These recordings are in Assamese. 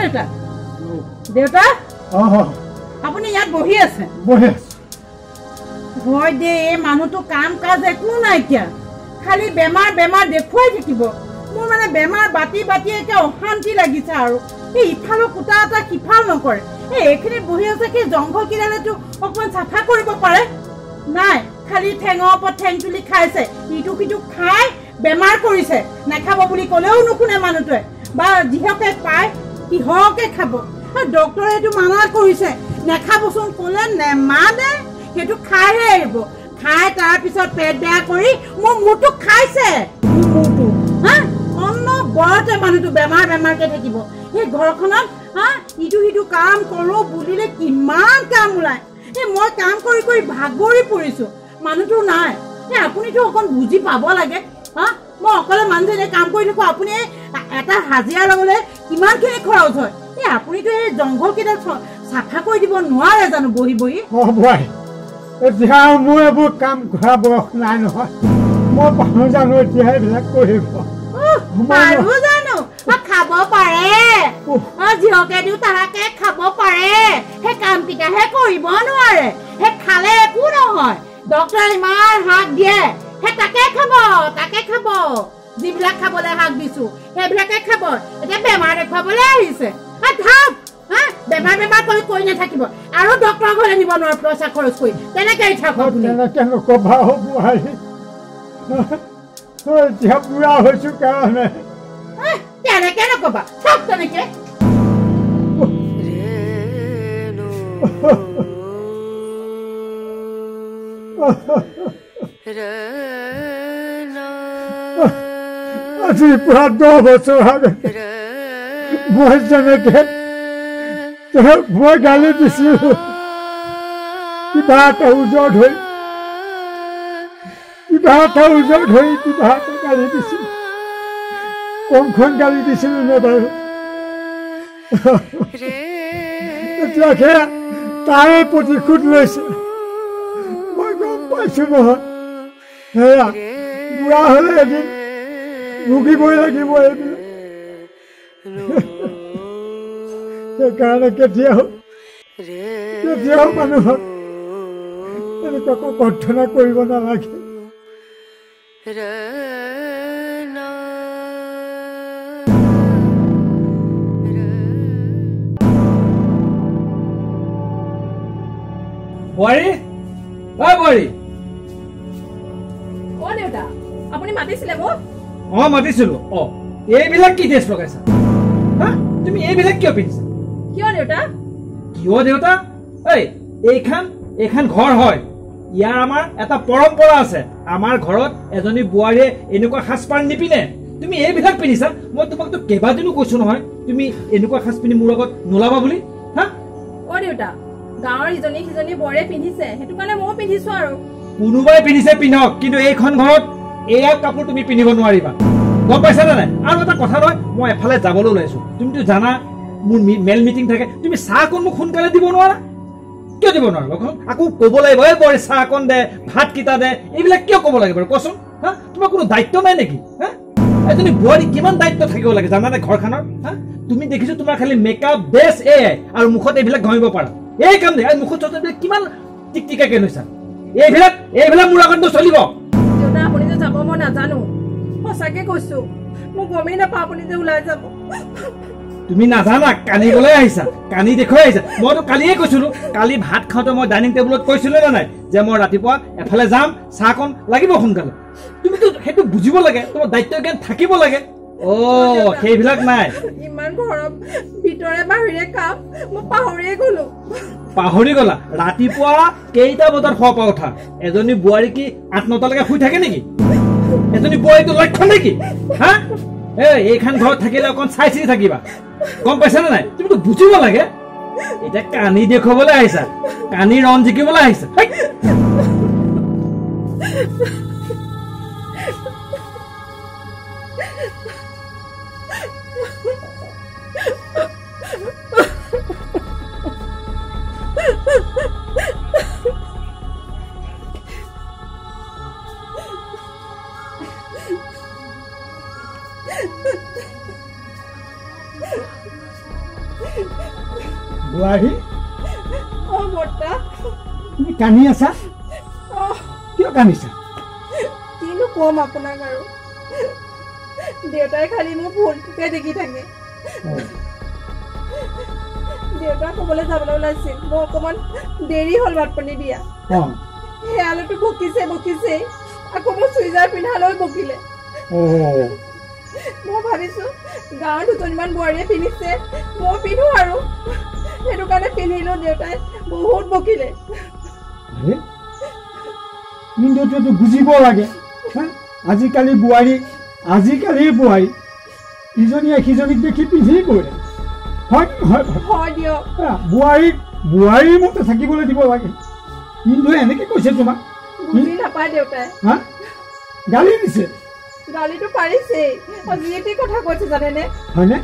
দেউতা দেউতা আপুনি ইয়াত বহি আছে হয় দে মানুহটো কাম কাজ একো নাইকিয়া খালি বেমাৰ বেমাৰ দেখুৱাই থাকিব মোৰ মানে বেমাৰ বাতি বাতি একে অশান্তি লাগিছে আৰু এই ইফালৰ কুটা এটা সিফাল নকৰে এইখিনি বহি আছে কি জংঘল কিনাৰেতো অকণমান চাফা কৰিব পাৰে নাই খালি ঠেঙৰ ওপৰত ঠেং তুলি খাইছে ইটো সিটো খাই বেমাৰ কৰিছে নাখাব বুলি ক'লেও নুশুনে মানুহটোৱে বা যিহকে পায় কিহকে খাব ডক্টৰে এইটো মানা কৰিছে নাখাবচোন ক'লে নেমানে সেইটো খাইহে আহিব খাই তাৰপিছত পেট বেয়া কৰি মোৰ মূৰটো খাইছে মূৰটো হা অন্ন বৰতে মানুহটো বেমাৰ বেমাৰকে থাকিব সেই ঘৰখনত হা ইটো সিটো কাম কৰোঁ বুলিলে কিমান কাম ওলায় মই কাম কৰি কৰি ভাগৰি পৰিছো মানুহটো নাই আপুনিতো অকণ বুজি পাব লাগে হা মই অকলে মানুহজনে কাম কৰি থাকো আপুনি এটা হাজিৰা লগালে কিমানখিনি খৰচ হয় আপুনিতো এই জংঘল কেইটা চাফা কৰি দিব নোৱাৰে জানো বহি বহি এতিয়া মোৰ এইবোৰ কাম কৰা বয়স নাই নহয় মই পাহো জানো এতিয়া এইবিলাক কৰিব পাৰো জানো খাব পাৰে যিহকে দিওঁ তাহাকে খাব পাৰে সেই কাম কেইটাহে কৰিব নোৱাৰে সেই খালে একো নহয় ডক্টৰে ইমান হাক দিয়ে সেই তাকে খাব যিবিলাক খাবলৈ হাক দিছো সেইবিলাকে খাব এতিয়া বেমাৰ দেখুৱাবলৈ আহিছে বেমাৰ বেমাৰ কৰি কৈ নাথাকিব আৰু ডক্টৰৰ ঘৰলৈ নিব নোৱাৰে পইচা খৰচ কৰি তেনেকে থাকক তেনেকে নকবা বোৱাৰী এতিয়া বুঢ়া হৈছো কাৰণে তেনেকে নকবা চব তেনেকে আজি পুৰা 10 বছৰ আগতে মই যেনেকে মই গালি দিছিলো কিবা এটা ওজত হৈ কিবা এটা গালি দিছিলো কোনখন গালি দিছিলো নে বাৰু এতিয়াকে তাৰে প্ৰতিশোধ লৈছে মই গম পাইছো নহয় সেয়া বুঢ়া হলে এদিন ভুগিবই লাগিব এইবিলাক সেইকাৰণে কেতিয়াও মানুহক এনেকুৱাকৈ প্ৰাৰ্থনা কৰিব নালাগে আপুনি মাতিছিলে মোক মাতিছিলো এইবিলাক কি ড্ৰেছ লগাইছা তুমি এইবিলাক কিয় পিন্ধিছা কিয় দেউতা এইখন ঘৰ হয় ইয়াৰ আমাৰ এটা পৰম্পৰা আছে আমাৰ ঘৰত এজনী বোৱাৰীয়ে এনেকুৱা সাজপাৰ নিপিনে তুমি এইবিলাক পিন্ধিছা মই তোমাকতো কেইবাদিনো কৈছো নহয় তুমি এনেকুৱা সাজ পিন্ধি মোৰ লগত নোলাবা বুলি দেউতা গাঁৱৰ ইজনী সিজনী বোৱাৰীয়ে পিন্ধিছে সেইটো কাৰণে ময়ো পিন্ধিছো আৰু কোনোবাই পিন্ধিছে পিন্ধক কিন্তু এইখন ঘৰত এয়া কাপোৰ তুমি পিন্ধিব নোৱাৰিবা গম পাইছা নে নাই আৰু এটা কথা নহয় মই এফালে যাবলৈ ওলাইছো তুমিতো জানা মোৰ মেল মিটিং থাকে তুমি চাহ অকণ মোক সোনকালে দিব নোৱাৰা কিয় দিব নোৱাৰা আকৌ ক'ব লাগিব এই বৰে চাহ অকণ দে ভাত কেইটা দে এইবিলাক কিয় ক'ব লাগে বাৰু কচোন তোমাৰ কোনো দায়িত্ব নাই নেকি এজনী বোৱাৰী কিমান দায়িত্ব থাকিব লাগে জানানে ঘৰখনৰ তুমি দেখিছো তোমাৰ খালি মেকআপ ড্ৰেছ এয়াই আৰু মুখত এইবিলাক ঘঁহিব পাৰা এই কাম দে মুখত চচবিলাক কিমান টিকটিকাকে লৈছা এইবিলাক মোৰ আগত নচলিব দেউতা আপুনি যে যাব মই নাজানো সঁচাকে কৈছো মই গমেই নাপাওঁ আপুনি যে ওলাই যাব তুমি নাজানা কানিবলৈ আহিছা কানি দেখুৱাই আহিছা মইতো কালিয়ে কৈছিলো কালি ভাত খাওঁতে মই ডাইনিং টেবুলত কৈছিলো নে নাই যে মই ৰাতিপুৱা এফালে যাম চাহকণ লাগিব সোনকালে তুমিতো সেইটো বুজিব লাগে তোমাৰ দায়িত্ব জ্ঞান থাকিব লাগে সেইবিলাক নাই ইমান ঘৰৰ ভিতৰে বাহিৰে কাম মই পাহৰি গলা ৰাতিপুৱা কেইটা বজাত শুৱাৰ পৰা উঠা এজনী বোৱাৰী কি 8-9টালৈকে শুই থাকে নেকি এজনী বোৱাৰীটো লক্ষ্য নেকি এইখন ঘৰত থাকিলে অকণ চাই চিতি থাকিবা গম পাইছা নে নাই তুমিতো বুজিব লাগে এতিয়া কানি দেখুৱাবলৈ আহিছা কানি ৰণ জিকিবলৈ আহিছা বোৱাৰী বৰ্তা তুমি কান্দি আছা কিয় কান্দিছা কিনো কম আপোনাক আৰু দেউতাই খালি মোৰ ভুলটোকে দেখি থাকে দেউতা ক'বলৈ যাবলৈ ওলাইছিল মই অকণমান দেৰি হ'ল ভাত পানী দিয়া সেয়ালৈতো বকিছে আকৌ মই চুইজাৰ পিন্ধালৈ বকিলে মই ভাবিছো গাঁৱৰ দুজনীমান বোৱাৰীয়ে পিন্ধিছে মই পিন্ধো আৰু সেইটো কাৰণে পিন্ধিলো দেউতাই বহুত বকিলে কিন্তু বুজিব লাগে আজিকালিৰ বোৱাৰী ইজনীয়ে সিজনীক দেখি পিন্ধিবই হয় দিয়ক বোৱাৰীৰ মতে থাকিবলৈ দিব লাগে কিন্তু এনেকে কৈছে তোমাক বুজি নাপায় দেউতাই গালি দিছে গালিটো পাৰিছেই যিটি কথা কৈছে জানেনে হয়নে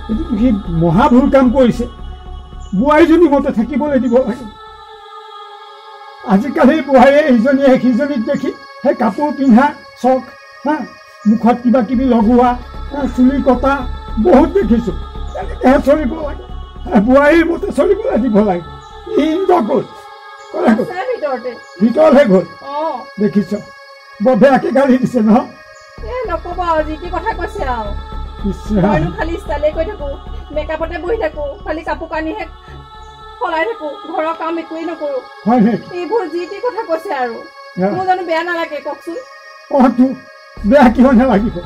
এইটো সি মহা ভুল কাম কৰিছে বোৱাৰীজনী মতে থাকিবলৈ দিব লাগে আজিকালি বোৱাৰীয়ে ইজনীয়ে সিজনীক দেখি সেই কাপোৰ পিন্ধা চখ মুখত কিবা কিবি লগোৱা চুলি কটা বহুত দেখিছোঁ এনেকৈহে চলিব লাগে বোৱাৰীৰ মতে চলিবলৈ দিব লাগে ভিতৰতহে গ'ল দেখিছ বৰ বেয়াকে গালি দিছে নহয় নক'বা যি টি কথা কৈছে আৰু মইনো খালি ষ্টাইলে কৈ থাকো মেকআপতে বহি থাকো খালি কাপোৰ কানিহে সলাই থাকো ঘৰৰ কাম একোৱেই নকৰো এইবোৰ যি টি কথা কৈছে আৰু মোৰ জানো বেয়া নালাগে কওকচোন বেয়া কিয় নালাগিব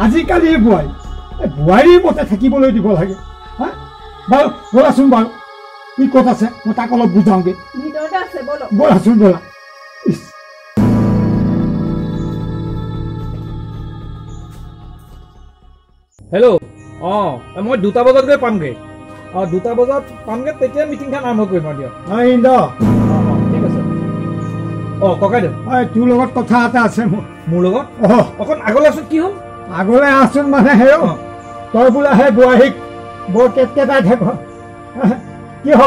আজিকালি বোৱাৰীৰ মতে থাকিবলৈ দিব লাগে বাৰু ব'লাচোন বাৰু কি ক'ত আছে মই তাক অলপ বুজাওঁগৈ ভিতৰতে আছে ব'লাচোন ব'লা হেল্ল' মই 2টা বজাত গৈ পামগৈ 2টা বজাত পামগৈ তেতিয়া মিটিংখন আৰম্ভ কৰিম আৰু দিয়ক ঠিক আছে ককাইদেউ তোৰ লগত কথা এটা আছে মোৰ লগত অকণ আগলৈ আছোন কি হ'ল আগলৈ আছোন মানে হে তই বোলে সেই বোৱাৰীক বৰ কেটকেটাই থাক কিয়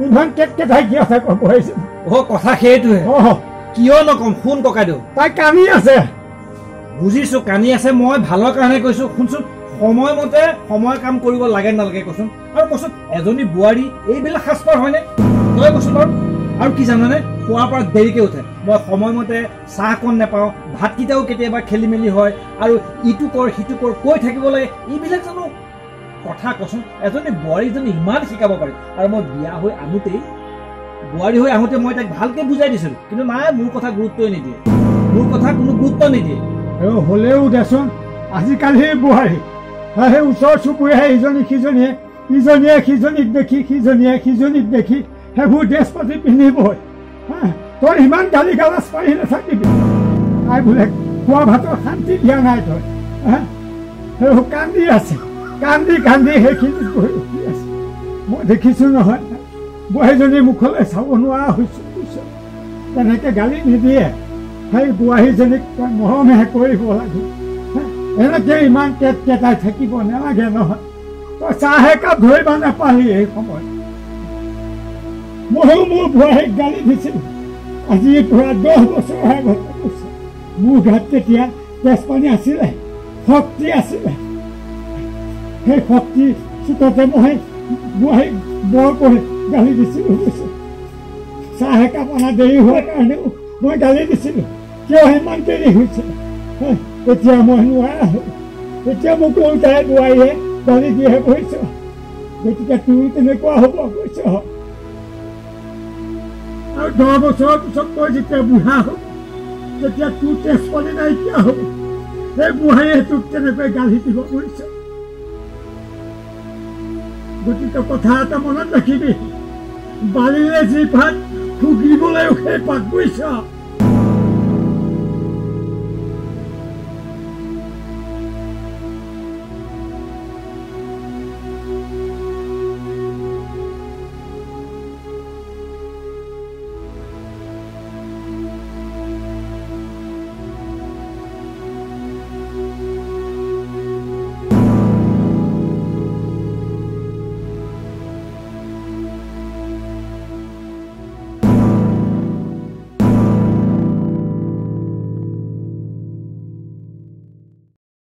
ইমান কেটকেটাই কিয় থাক বহিছো কথা সেইটোহে কিয় নকম শুন ককাইদেউ তাই কান্দি আছে বুজিছো কান্দি আছে মই ভালৰ কাৰণে কৈছো শুনচোন সময়মতে সময় কাম কৰিব লাগে নালাগে কচোন আৰু কচোন এজনী বোৱাৰী এইবিলাক সাজপাৰ হয়নে তই কচোন বাৰু আৰু কি জানানে খোৱাৰ পৰা দেৰিকে উঠে মই সময়মতে চাহ কণ নাপাওঁ ভাতকেইটাও কেতিয়াবা খেলি মেলি হয় আৰু ইটো কৰ সিটো কৰ কৈ থাকিব লাগে এইবিলাক জানো কথা কচোন এজনী বোৱাৰীজনী ইমান শিকাব পাৰি আৰু মই বিয়া হৈ আহোঁতে মই তাইক ভালকে বুজাই দিছিলোঁ কিন্তু নাই মোৰ কথা গুৰুত্বই নিদিয়ে মোৰ কথা কোনো গুৰুত্ব নিদিয়ে হ'লেও দেচোন আজিকালিৰ বোৱাৰী সেই ওচৰ চুবুৰীয়া ইজনীয়ে সিজনীক দেখি সেইবোৰ ড্ৰেছ পাতি পিন্ধিবই তই ইমান গালি গালাজ পাৰি নাথাকিবি তাই বোলে খোৱা ভাতৰ শান্তি দিয়া নাই তই সেইবোৰ কান্দি আছে কান্দি সেইখিনি গৈ উঠি আছে মই দেখিছোঁ নহয় বোৱাৰীজনীৰ মুখলৈ চাব নোৱাৰা হৈছোঁ বুজিছ তেনেকৈ গালি নিদিয়ে সেই বোৱাৰীজনীক তই মৰমহে কৰিব লাগে এনেকৈ ইমান কেটকেটাই থাকিব নালাগে নহয় তই চাহ একাপ ধৰিব নাপালি এই সময়ত ময়ো মোৰ বোৱাৰীক গালি দিছিলোঁ আজিৰ পৰা 10 বছৰ আগত কৈছে মোৰ গাত তেতিয়া তেজপানী আছিলে শক্তি আছিলে সেই শক্তি চোততে মই বোৱাৰীক বৰ কৰি গালি দিছিলোঁ বুজিছে চাহ একাপ অনা দেৰি হোৱাৰ কাৰণেও মই গালি দিছিলোঁ কিয় ইমান দেৰি হৈছে এতিয়া মই নোৱাৰা হ'ল এতিয়া মোক ওলটাই বোৱাৰীয়ে গালি দিহে কৈছ গতিকে তোৰ তেনেকুৱা হ'ব কৈছ আৰু 10 বছৰৰ পিছত তই যেতিয়া বুঢ়া হ'ল তেতিয়া তোৰ তেজপানী নাইকিয়া হ'ব সেই বুঢ়াৰীয়ে তোক তেনেকৈ গালি দিব বুজিছ গতিকে কথা এটা মনত ৰাখিবি বালিৰে যি ভাত ফুকিবলৈও সেই পাত বুজিছ